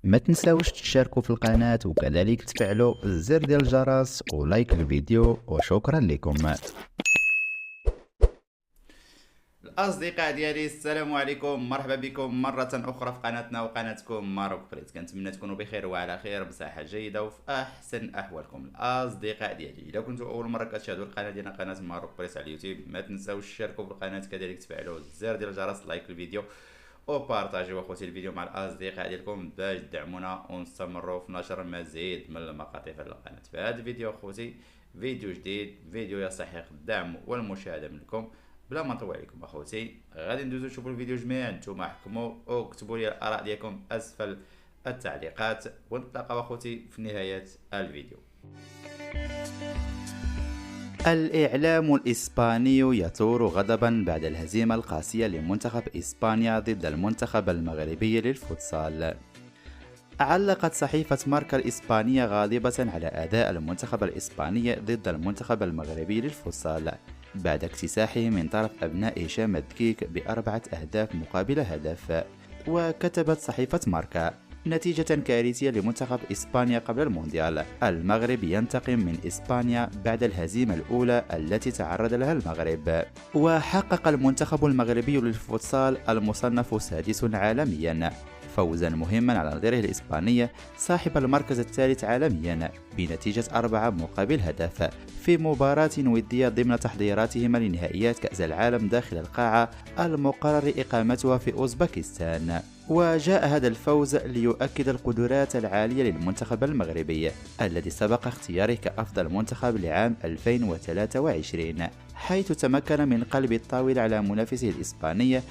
ما تنساوش تشاركوا في القناة وكذلك تفعلوا الزر ديال الجرس ولايك الفيديو، وشكرا لكم. الاصدقاء ديالي السلام عليكم، مرحبا بكم مره اخرى في قناتنا وقناتكم ماروك بريت. كنتمنى تكونوا بخير وعلى خير بصحه جيده وفي احسن احوالكم. الاصدقاء ديالي اذا كنتوا اول مره كتشاهدوا القناه ديالنا قناه ماروك بريت على اليوتيوب، ما تنساوش تشاركوا في القناه، كذلك تفعلوا الزر ديال الجرس، لايك الفيديو وبارطاجيو اخوتي الفيديو مع الاصدقاء ديالكم باش تدعمونا ونستمروا في نشر مزيد من المقاطع في القناه. في هذا الفيديو اخوتي فيديو جديد، فيديو يستحق الدعم والمشاهده منكم. بلا ما نطول عليكم اخوتي، غادي ندوزو نشوفوا الفيديو جميعا، نتوما حكموا واكتبوا لي الاراء ديالكم اسفل التعليقات، ونتلاقاو اخوتي في نهايه الفيديو. الإعلام الإسباني يثور غضبا بعد الهزيمة القاسية لمنتخب إسبانيا ضد المنتخب المغربي للفوتسال. علقت صحيفة ماركا الإسبانية غاضبة على أداء المنتخب الإسباني ضد المنتخب المغربي للفوتسال بعد اكتساحه من طرف أبناء هشام الدكيك ب4 أهداف مقابل هدف. وكتبت صحيفة ماركا: نتيجة كارثية لمنتخب إسبانيا قبل المونديال، المغرب ينتقم من إسبانيا بعد الهزيمة الأولى التي تعرض لها المغرب. وحقق المنتخب المغربي للفوتسال المصنف 6 عالميا فوزا مهما على نظيره الإسبانية صاحب المركز الثالث عالميا بنتيجة 4 مقابل هدف في مباراة ودية ضمن تحضيراتهما لنهائيات كأس العالم داخل القاعة المقرر إقامتها في أوزبكستان. وجاء هذا الفوز ليؤكد القدرات العالية للمنتخب المغربي الذي سبق اختياره كأفضل منتخب لعام 2023، حيث تمكن من قلب الطاولة على منافسه الإسباني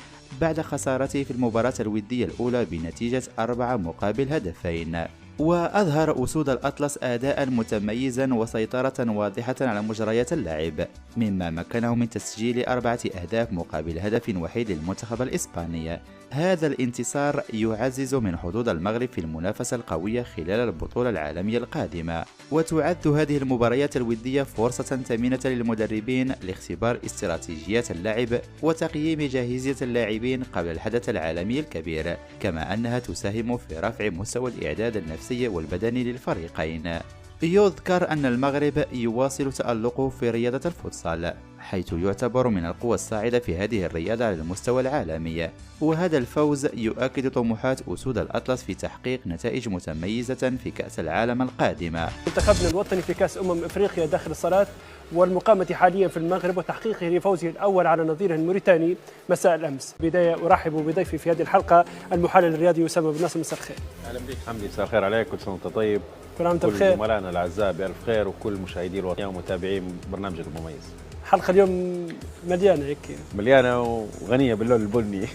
بعد خسارته في المباراة الودية الأولى بنتيجة 4 مقابل هدفين. وأظهر أسود الأطلس أداء متميزا وسيطرة واضحة على مجريات اللعب، مما مكنه من تسجيل 4 أهداف مقابل هدف وحيد للمنتخب الإسباني. هذا الانتصار يعزز من حظوظ المغرب في المنافسة القوية خلال البطولة العالمية القادمة، وتعد هذه المباريات الودية فرصة ثمينة للمدربين لاختبار استراتيجيات اللعب وتقييم جاهزية اللاعبين قبل الحدث العالمي الكبير، كما أنها تساهم في رفع مستوى الإعداد النفسي والبدني للفريقين. يذكر أن المغرب يواصل تألقه في رياضة الفوتسال، حيث يعتبر من القوى الصاعدة في هذه الرياضة على المستوى العالمي، وهذا الفوز يؤكد طموحات أسود الأطلس في تحقيق نتائج متميزة في كأس العالم القادمة. منتخبنا الوطني في كأس أفريقيا داخل الصالات والمقامة حاليا في المغرب وتحقيقه لفوزه الأول على نظيره الموريتاني مساء الأمس. بداية أرحب بضيفي في هذه الحلقة المحلل الرياضي أسامة بن ناصر. مساء الخير. أهلا بك حمدي، مساء الخير عليك، كل سنة وأنت طيب. كل عام وأنت بخير. كل زملائنا الأعزاء بألف خير، وكل مشاهدي الوطنية ومتابعين برنامجك المميز. حلقة اليوم مليانة هيك، مليانة وغنية باللون البني.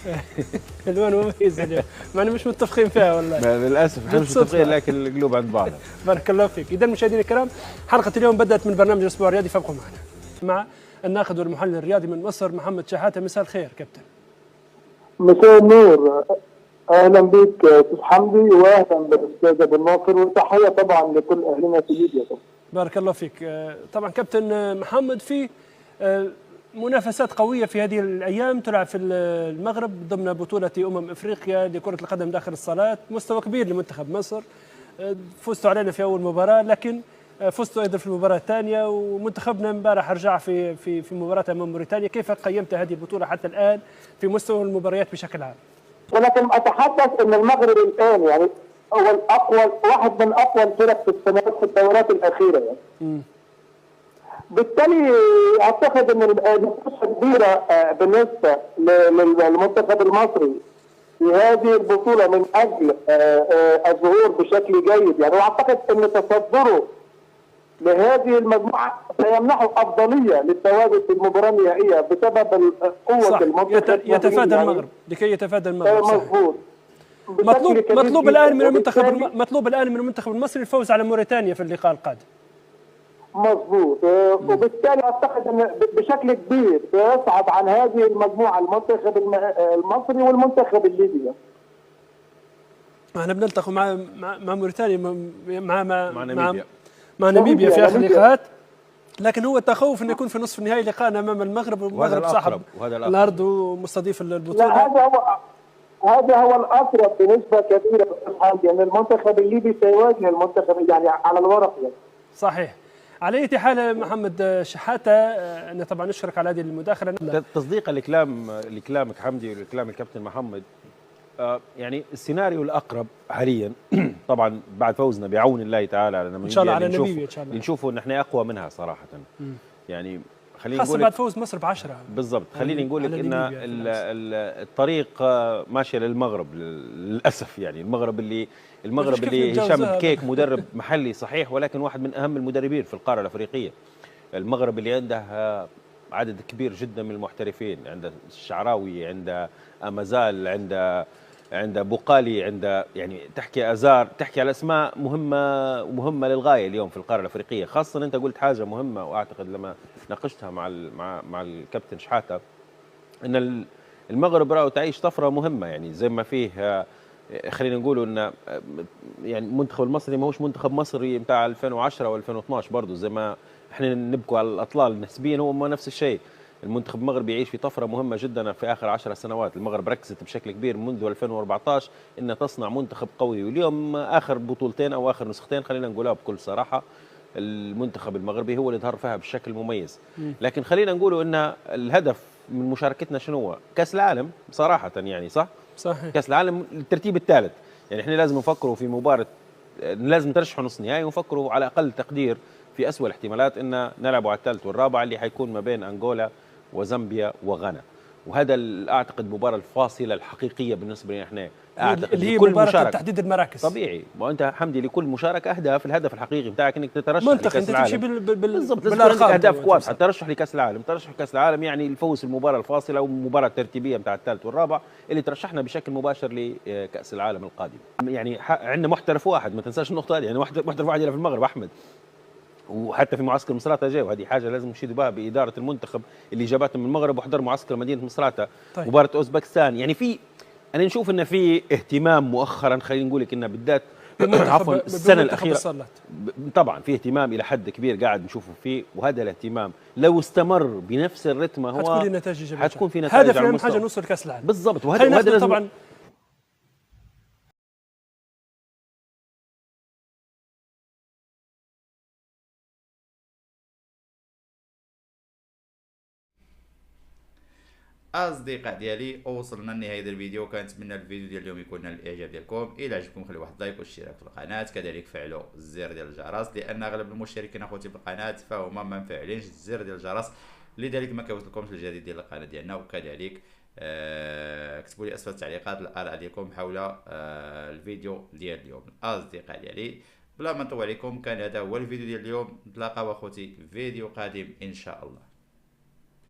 الوان مميزة اليوم، مع مش متفقين فيها والله. للأسف احنا مش متفقين، لكن القلوب عند بعض. بارك الله فيك. إذا مشاهدينا الكرام، حلقة اليوم بدأت من برنامج الأسبوع الرياضي، فابقوا معنا مع الناقد والمحلل الرياضي من مصر محمد شحاتة. مساء الخير كابتن. مساء النور، اهلا بك استاذ حمدي، واهلا بالاستاذ ابو الناصر، وتحيه طبعا لكل اهلنا في ليبيا. بارك الله فيك. طبعا كابتن محمد، في منافسات قويه في هذه الايام تلعب في المغرب ضمن بطوله افريقيا لكره القدم داخل الصالات، مستوى كبير لمنتخب مصر. فزتوا علينا في اول مباراه، لكن فزتوا ايضا في المباراه الثانيه، ومنتخبنا امبارح رجع في مباراه امام موريتانيا. كيف قيمت هذه البطوله حتى الان في مستوى المباريات بشكل عام؟ ولكن اتحدث ان المغرب الان يعني هو الاقوى، واحد من اقوى الفرق في السنوات في الدورات الاخيره يعني. بالتالي اعتقد ان الفرصه كبيره بالنسبه للمنتخب المصري في هذه البطوله من اجل الظهور بشكل جيد يعني. واعتقد ان تصدره لهذه المجموعه سيمنحه افضليه للتواجد في المباراه النهائيه بسبب قوه المنتخب. يتفادى المغرب لكي يتفادى المغرب. مظبوط. مطلوب الان من المنتخب المصري الفوز على موريتانيا في اللقاء القادم. مظبوط. وبالتالي اعتقد ان بشكل كبير سيصعد عن هذه المجموعه المنتخب المصري والمنتخب الليبي. احنا بنلتقي مع موريتانيا، مع ناميبيا ناميبيا في اخر اللقاءات، لكن هو التخوف انه يكون في نصف النهائي لقاءنا امام المغرب، والمغرب صاحب الارض ومستضيف البطوله. لا، هذا هو الاقرب بنسبه كبيره يعني المنتخب الليبي سيواجه المنتخب يعني على الورق يعني. صحيح. على اي حال محمد شحاته، انا طبعا نشكرك على هذه المداخله. تصديقا لكلامك حمدي ولكلام الكابتن محمد، يعني السيناريو الاقرب حاليا طبعا بعد فوزنا بعون الله تعالى على ان شاء الله على نميبيا ان شاء الله نشوفه ان احنا اقوى منها صراحه. يعني خليني خاصة نقول بعد فوز مصر ب10 بالضبط. خليني نقول لك ان الطريق ماشيه للمغرب للاسف. يعني المغرب اللي هشام كيك مدرب محلي صحيح، ولكن واحد من اهم المدربين في القاره الافريقيه. المغرب اللي عنده عدد كبير جدا من المحترفين، عنده الشعراوي، عنده امازال، عنده بوقالي، عنده يعني تحكي ازار، تحكي على اسماء مهمه للغايه اليوم في القاره الافريقيه. خاصه انت قلت حاجه مهمه، واعتقد لما ناقشتها مع الكابتن شحاته ان المغرب راهو تعيش طفره مهمه. يعني زي ما فيه خلينا نقولوا ان يعني المنتخب المصري ماهوش منتخب مصري نتاع 2010 و 2012 برضه، زي ما احنا نبكوا على الاطلال نسبيا، هو ما نفس الشيء. المنتخب المغربي يعيش في طفره مهمه جدا في اخر 10 سنوات. المغرب ركزت بشكل كبير منذ 2014 انها تصنع منتخب قوي، واليوم اخر بطولتين او اخر نسختين خلينا نقولها بكل صراحه المنتخب المغربي هو اللي ظهر فيها بشكل مميز. لكن خلينا نقولوا ان الهدف من مشاركتنا شنو هو؟ كاس العالم صراحه، يعني صحيح كاس العالم الترتيب الثالث. يعني احنا لازم نفكروا في مباراه، لازم نترشحوا نص نهائي، ونفكروا على اقل تقدير في اسوء الاحتمالات ان نلعبوا على الثالث والرابع اللي حيكون ما بين انغولا وزامبيا وغانا. وهذا اعتقد المباراه الفاصله الحقيقيه بالنسبه لنا احنا. اعتقد اللي هي مباراه تحديد المراكز. طبيعي، ما انت حمدي لكل مشاركه اهداف، الهدف الحقيقي بتاعك انك تترشح لكاس العالم. بالضبط، بالارقام اهدافك واضحه. الترشح لكاس العالم، ترشح لكاس العالم يعني الفوز في المباراه الفاصله او المباراه الترتيبيه بتاع الثالث والرابع اللي ترشحنا بشكل مباشر لكاس العالم القادم. يعني عندنا محترف واحد، ما تنساش النقطه هذه. يعني محترف واحد يلعب في المغرب، احمد، وحتى في معسكر مصراتة جاء، وهذه حاجه لازم نشيدوا بها باداره المنتخب اللي جابتهم من المغرب وحضر معسكر مدينه مصراتة. طيب. مباراه اوزبكستان، يعني انا نشوف ان في اهتمام مؤخرا، خلينا نقول لك انه بالذات عفوا السنه الاخيره طبعا في اهتمام الى حد كبير قاعد نشوفه فيه، وهذا الاهتمام لو استمر بنفس الرتم هو حتكون النتائج ايجابيه، حتكون في نتائج هدف اهم حاجه نوصل كاس العالم بالضبط. وهذا لازم طبعا. اصدقاء ديالي، وصلنا لنهايه الفيديو. كنتمنى الفيديو ديال اليوم يكون نال الاعجاب ديالكم. الى عجبكم خليو واحد لايك واشتراك في القناه، كذلك فعلوا الزر ديال الجرس، لان اغلب المشتركين اخوتي في القناه فهما ما مفعلينش الزر ديال الجرس، لذلك ما كيوصلكمش الجديد ديال القناه ديالنا. وكذلك اكتبوا لي اسفل التعليقات الاراء ديالكم حول الفيديو ديال اليوم. اصدقاء ديالي، بلا ما نطول عليكم، كان هذا هو الفيديو ديال اليوم. نتلاقاو اخوتي في فيديو قادم ان شاء الله.